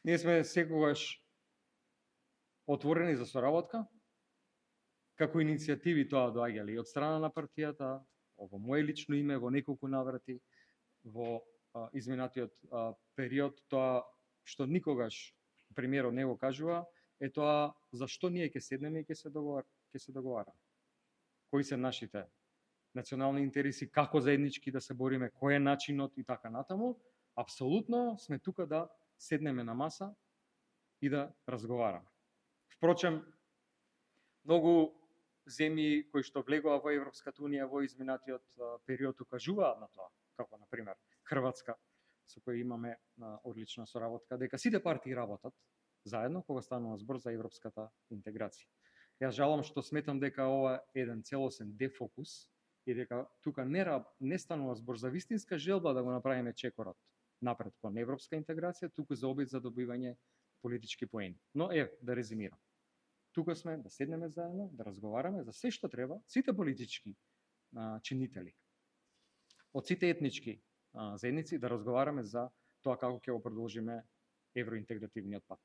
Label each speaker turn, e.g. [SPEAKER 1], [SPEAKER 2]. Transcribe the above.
[SPEAKER 1] Ние сме секогаш отворени за соработка, како иницијативи тоа доаѓале и од страна на партијата, во моje лично име, во неколку наврати, во изминатиот период. Тоа што никогаш премиерот не го кажува е тоа зашто ние ќе седнеме и ќе се договараме. Кои се нашите национални интереси, како заеднички да се бориме, кој е начинот и така натаму. Апсолутно сме тука да седнеме на маса и да разговараме. Впрочем, многу земји кои што влегоа во Европската унија во изминатиот период укажуваат на тоа, како на пример Хрватска, со кој имаме одлична соработка, дека сите партии работат заедно кога станува збор за европската интеграција. Јас жалам што сметам дека ова е еден целосен дефокус и дека тука не станува збор за вистинска желба да го направиме чекорот напред кон европска интеграција, туку за обид за добивање политички поени. Но да резимирам. Тука сме да седнеме заедно, да разговараме за се што треба, сите политички чинители, од сите етнички заедници, да разговараме за тоа како ќе го продолжиме евроинтегративниот пат.